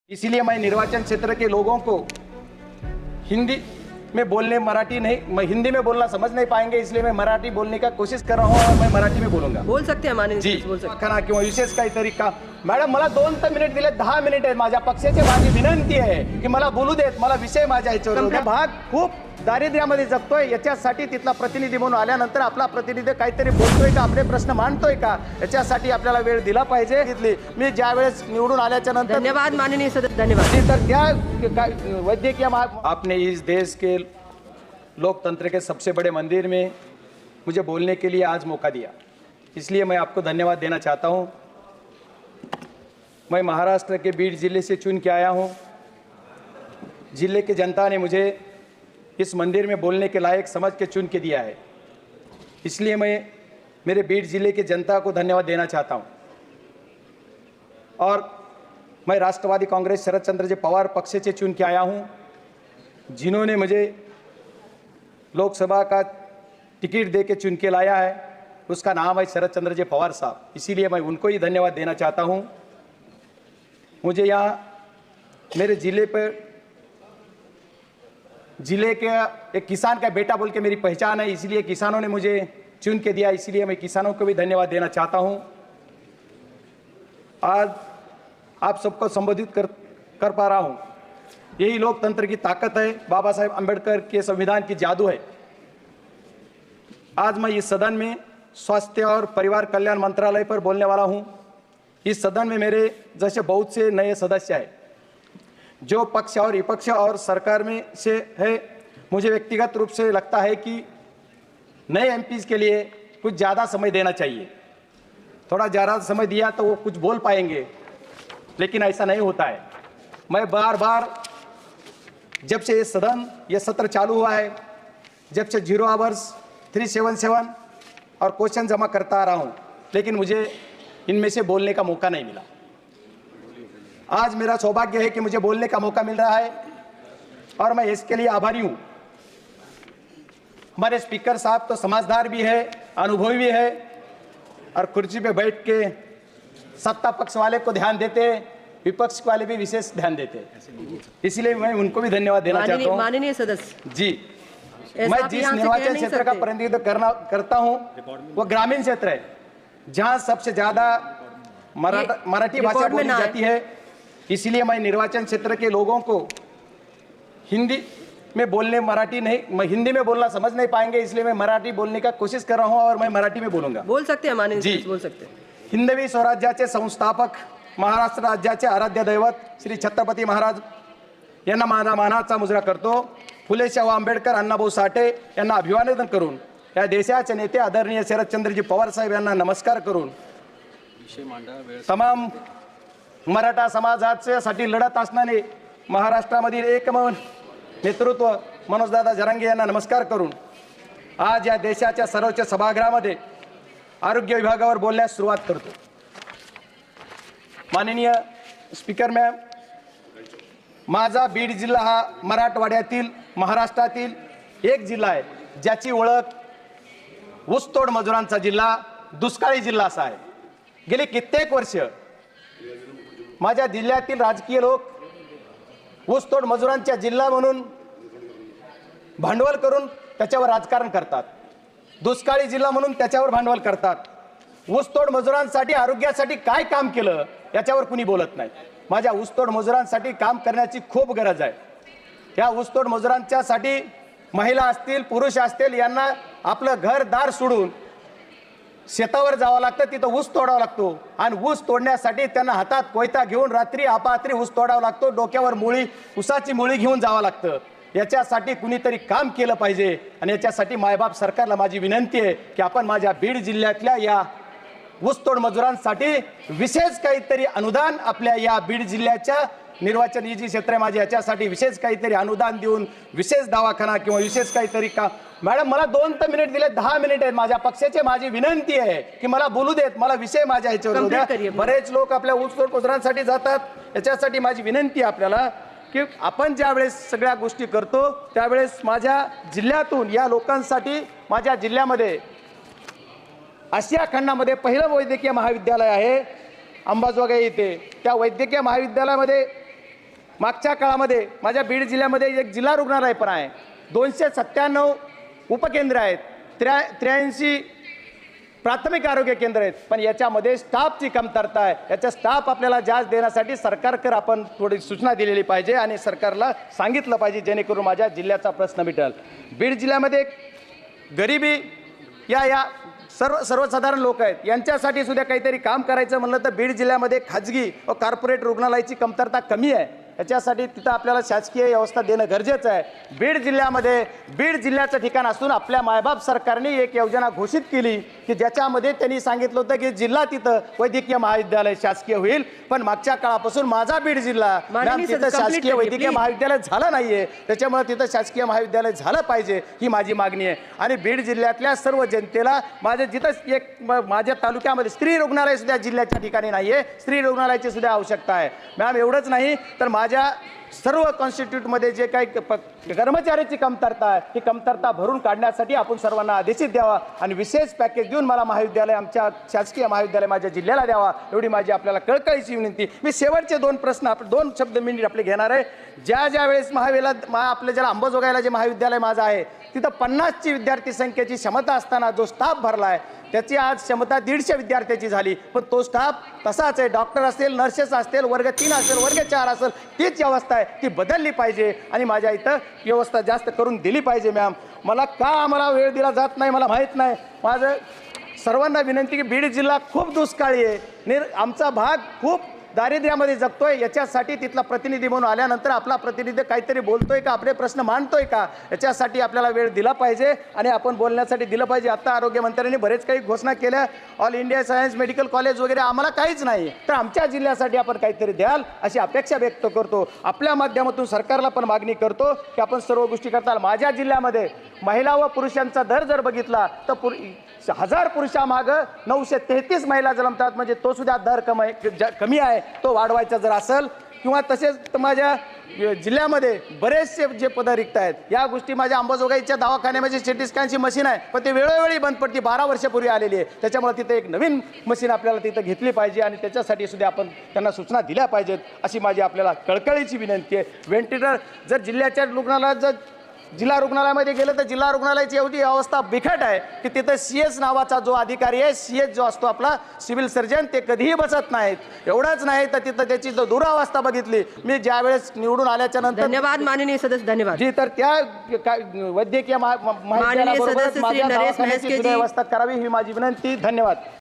इसीलिए मैं निर्वाचन क्षेत्र के लोगों को हिंदी में बोलने हिंदी में बोलना समझ नहीं पाएंगे, इसलिए मैं मराठी बोलने का कोशिश कर रहा हूँ और मैं मराठी में बोलूंगा. बोल सकते माननीय जी बोल सकते. करा किंवा विशेष काहीतरी का मॅडम मला 2 मिनिट दिले, 10 मिनिट आहे. माझ्या पक्षाची माझी विनंती आहे की मला बोलू देत, मला विषय माझ्या ह्याच्यावर. भाग खूप दारिद्र्यामध्ये जगतोय, याच्यासाठी तिथला प्रतिनिधी म्हणून आल्यानंतर आपला प्रतिनिधी काहीतरी बोलतोय का, आपले प्रश्न मांडतोय का, याच्यासाठी आपल्याला वेळ दिला पाहिजे. मी ज्या वेळेस निवडून आल्याच्या नंतर धन्यवाद माननीय सदस्य, धन्यवाद. तर त्या वैद्यकीय आपने इस देश के लोकतंत्र के सबसे बड़े मंदिर में मुझे बोलने के लिए आज मौका दिया, इसलिए मैं आपको धन्यवाद देना चाहता हूं. मैं महाराष्ट्र के बीड जिले से चुन के आया हूं. जिले की जनता ने मुझे इस मंदिर में बोलने के लायक समझ के चुन के दिया है, इसलिए मैं मेरे बीड जिले की जनता को धन्यवाद देना चाहता हूं. और मैं राष्ट्रवादी कांग्रेस शरद चंद्र जी पवार पक्ष से चुन के आया हूं, जिन्होंने मुझे लोकसभा का टिकट दे के चुन के लाया है. उसका नाम है शरद चंद्र जी पवार साहब, इसीलिए मैं उनको ही धन्यवाद देना चाहता हूं. मुझे यहाँ मेरे जिले के एक किसान का बेटा बोल के मेरी पहचान है, इसलिए किसानों ने मुझे चुन के दिया, इसलिए मैं किसानों को भी धन्यवाद देना चाहता हूं. आज आप सबको संबोधित कर पा रहा हूं, यही लोकतंत्र की ताकत है, बाबा साहेब अंबेडकर के संविधान की जादू है. आज मैं इस सदन में स्वास्थ्य और परिवार कल्याण मंत्रालय पर बोलने वाला हूं. इस सदन में मेरे जैसे बहुत से नए सदस्य हैं, जो पक्ष और विपक्ष और सरकार में से है. मुझे व्यक्तिगत रूप से लगता है कि नए एमपीज के लिए कुछ ज़्यादा समय देना चाहिए. थोड़ा ज़्यादा समय दिया तो वो कुछ बोल पाएंगे, लेकिन ऐसा नहीं होता है. मैं बार बार जब से ये सत्र चालू हुआ है, जब से 0 आवर्स 377 और क्वेश्चन जमा करता आ रहा हूँ, लेकिन मुझे इनमें से बोलने का मौका नहीं मिला. आज मेरा सौभाग्य है कि मुझे बोलने का मौका मिल रहा है और मैं इसके लिए आभारी हूँ. हमारे स्पीकर साहब तो समझदार भी है, अनुभवी भी है, और कुर्सी पे बैठ के सत्ता पक्ष वाले को ध्यान देते, विपक्ष वाले भी विशेष ध्यान देते, इसलिए मैं उनको भी धन्यवाद देना चाहता हूँ. माननीय सदस्य जी, मैं जिस निर्वाचन क्षेत्र का प्रतिनिधित्व करता हूँ वो ग्रामीण क्षेत्र है, जहाँ सबसे ज्यादा मराठी भाषा बोली जाती है. इसलिए मैं निर्वाचन क्षेत्र के लोगों को हिंदी में हिंदी में बोलना समझ नहीं पाएंगे, इसलिए मैं मराठी बोलने का कोशिश कर रहा हूँ और मैं मराठी में बोलूंगा. बोल सकते हैं माननीय सदस्य, बोल सकते हैं. हिंदवी स्वराज्याचे संस्थापक, महाराष्ट्र राज्याचे आराध्य दैवत श्री छत्रपती महाराज यांना माझा मानाचा मुजरा करतो. फुले शाहू आंबेडकर, अण्णाभाऊ साठे यांना अभिवादन करून, या देशाचे नेते आदरणीय शरदचंद्रजी पवार साहेब यांना नमस्कार करून, तमाम मराठा समाजासाठी लढत असणारे महाराष्ट्रामधील एकमेव नेतृत्व मनोजदादा जरांगे यांना नमस्कार करून, आज या देशाच्या सर्वोच्च सभागृहामध्ये आरोग्य विभागावर बोलण्यास सुरुवात करतो. माननीय स्पीकर मॅम, माझा बीड जिल्हा हा मराठवाड्यातील महाराष्ट्रातील एक जिल्हा आहे, ज्याची ओळख ऊसतोड मजुरांचा जिल्हा, दुष्काळी जिल्हा असा आहे. गेली कित्येक वर्ष माझ्या जिल्ह्यातील राजकीय लोक ऊसतोड मजुरांचा जिल्हा म्हणून भांडवल करून त्याच्यावर राजकारण करतात, दुष्काळी जिल्हा म्हणून त्याच्यावर भांडवल करतात. ऊसतोड मजुरांसाठी, आरोग्यासाठी काय काम केलं याच्यावर कुणी बोलत नाही. माझ्या ऊसतोड मजुरांसाठी काम करण्याची खूप गरज आहे. या ऊसतोड मजुरांच्यासाठी महिला असतील, पुरुष असतील, यांना आपलं घरदार सोडून शेतावर जावं लागतं, तिथं ऊस तोडावा लागतो, आणि ऊस तोडण्यासाठी त्यांना हातात कोयता घेऊन रात्री अपात्री ऊस तोडावा लागतो, डोक्यावर ऊसाची मुळी घेऊन जावं लागतं. याच्यासाठी कुणीतरी काम केलं पाहिजे, आणि याच्यासाठी मायबाप सरकारला माझी विनंती आहे की आपण माझ्या बीड जिल्ह्यातल्या या ऊसतोड मजुरांसाठी विशेष काहीतरी अनुदान, आपल्या या बीड जिल्ह्याच्या निर्वाचन ही जी क्षेत्र आहे माझी, याच्यासाठी विशेष काहीतरी अनुदान देऊन विशेष दवाखाना किंवा विशेष काहीतरी का. मॅडम मला 2 मिनिट दिले, 10 मिनिट आहेत. माझ्या पक्षाची माझी विनंती आहे की मला बोलू देत, मला विषय माझ्या ह्याच्यावर द्या. बरेच लोक आपल्या ऊसतोड मजुरांसाठी जातात, याच्यासाठी माझी विनंती आहे आपल्याला की आपण ज्या वेळेस सगळ्या गोष्टी करतो त्यावेळेस माझ्या जिल्ह्यातून या लोकांसाठी, माझ्या जिल्ह्यामध्ये आशिया खंडामध्ये पहिलं वैद्यकीय महाविद्यालय आहे अंबाजोगाई येथे. त्या वैद्यकीय महाविद्यालयामध्ये मागच्या काळामध्ये माझ्या बीड जिल्ह्यामध्ये एक जिल्हा रुग्णालय पण आहे, 297 उपकेंद्र आहेत, 83 प्राथमिक आरोग्य केंद्र आहेत, पण याच्यामध्ये स्टाफची कमतरता आहे. याचा स्टाफ आपल्याला जास्त देण्यासाठी सरकारकडे आपण थोडी सूचना दिलेली पाहिजे आणि सरकारला सांगितलं पाहिजे, जेणेकरून माझ्या जिल्ह्याचा प्रश्न मिटेल. बीड जिल्ह्यामध्ये गरिबी या सर्वसाधारण लोक आहेत, यांच्यासाठी सुद्धा काहीतरी काम करायचं म्हणलं तर बीड जिल्ह्यामध्ये खाजगी व कॉर्पोरेट रुग्णालयाची कमतरता कमी आहे. याच्यासाठी तिथं आपल्याला शासकीय व्यवस्था देणं गरजेचं आहे. बीड जिल्ह्यामध्ये बीड जिल्ह्याचं ठिकाण असून आपल्या मायबाप सरकारने एक योजना घोषित केली की ज्याच्यामध्ये त्यांनी सांगितलं होतं की जिल्हा तिथं वैद्यकीय महाविद्यालय शासकीय होईल, पण मागच्या काळापासून माझा बीड जिल्हा मॅम तिथं शासकीय वैद्यकीय महाविद्यालय झालं नाहीये. त्याच्यामुळे तिथं शासकीय महाविद्यालय झालं पाहिजे ही माझी मागणी आहे. आणि बीड जिल्ह्यातल्या सर्व जनतेला माझ्या तालुक्यामध्ये स्त्री रुग्णालय सुद्धा जिल्ह्याच्या ठिकाणी नाहीये, स्त्री रुग्णालयाची सुद्धा आवश्यकता आहे. मॅम एवढंच नाही तर माझ्या सर्व कॉन्स्टिट्यूटमध्ये जे काही कर्मचाऱ्याची कमतरता आहे ही कमतरता भरून काढण्यासाठी आपण सर्वांना आदेशित द्यावा आणि विशेष पॅकेज देऊन मला महाविद्यालय आमच्या शासकीय महाविद्यालय माझ्या जिल्ह्याला द्यावा, एवढी माझी आपल्याला कळकळीची विनंती. मी शेवटचे 2 प्रश्न 2 शब्द मिनिट आपले घेणार आहे. ज्या वेळेस आपल्या ज्याला अंबाजोगाईला जे महाविद्यालय माझं आहे तिथं 50ची विद्यार्थी संख्येची क्षमता असताना जो स्टाफ भरला आहे त्याची आज क्षमता 150 विद्यार्थ्याची झाली, पण तो स्टाफ तसाच आहे. डॉक्टर असेल, नर्सेस असतील, वर्ग 3 असेल, वर्ग 4 असेल, तीच व्यवस्था आहे, ती बदलली पाहिजे आणि माझ्या इथं व्यवस्था जास्त करून दिली पाहिजे. मॅम आम्हाला वेळ दिला जात नाही मला माहीत नाही. माझं सर्वांना विनंती की बीड जिल्हा खूप दुष्काळी आहे, आमचा भाग खूप दारिद्र्यामध्ये जगतोय. याच्यासाठी तिथला प्रतिनिधी म्हणून आल्यानंतर आपला प्रतिनिधी काहीतरी बोलतोय का, आपले प्रश्न मांडतोय का, याच्यासाठी आपल्याला वेळ दिला पाहिजे आणि आपण बोलण्यासाठी दिलं पाहिजे. आता आरोग्यमंत्र्यांनी बरेच काही घोषणा केल्या, all India science medical college वगैरे, आम्हाला काहीच नाही, तर आमच्या जिल्ह्यासाठी आपण काहीतरी द्याल अशी अपेक्षा व्यक्त करतो. आपल्या माध्यमातून सरकारला पण मागणी करतो की आपण सर्व गोष्टी करताल. माझ्या जिल्ह्यामध्ये महिला व पुरुषांचा दर जर बघितला तर 1000 पुरुषामागं 933 महिला जन्मतात, म्हणजे तो सुद्धा दर कमी आहे, तो वाढवायचा जर असेल. किंवा तसेच माझ्या जिल्ह्यामध्ये बरेचसे जे पदं रिक्त आहेत, या गोष्टी माझ्या अंबाजोगाईच्या दवाखान्यामध्ये सिटी स्कॅनची मशीन आहे, पण ते वेळोवेळी बंद पडते, 12 वर्षापूर्वी आलेली आहे. त्याच्यामुळे तिथे एक नवीन मशीन आपल्याला तिथं घेतली पाहिजे आणि त्याच्यासाठी सुद्धा आपण त्यांना सूचना दिल्या पाहिजेत अशी माझी आपल्याला कळकळीची विनंती आहे. व्हेंटिलेटर जर जिल्ह्याच्या रुग्णालयात जर जिल्हा रुग्णालयामध्ये गेलं तर जिल्हा रुग्णालयाची एवढी अवस्था बिकट आहे की तिथं CS नावाचा जो अधिकारी आहे, CS जो असतो आपला सिव्हिल सर्जन, ते कधीही बसत नाहीत. एवढंच नाही तर तिथं त्याची जो दुरावस्था बघितली मी ज्या वेळेस निवडून आल्याच्या नंतर. धन्यवाद माननीय सदस्य, धन्यवाद जी. तर त्या वैद्यकीय महाविद्यालयाबरोबरच माझ्या दवाखान्याची व्यवस्था करावी ही माझी विनंती. धन्यवाद.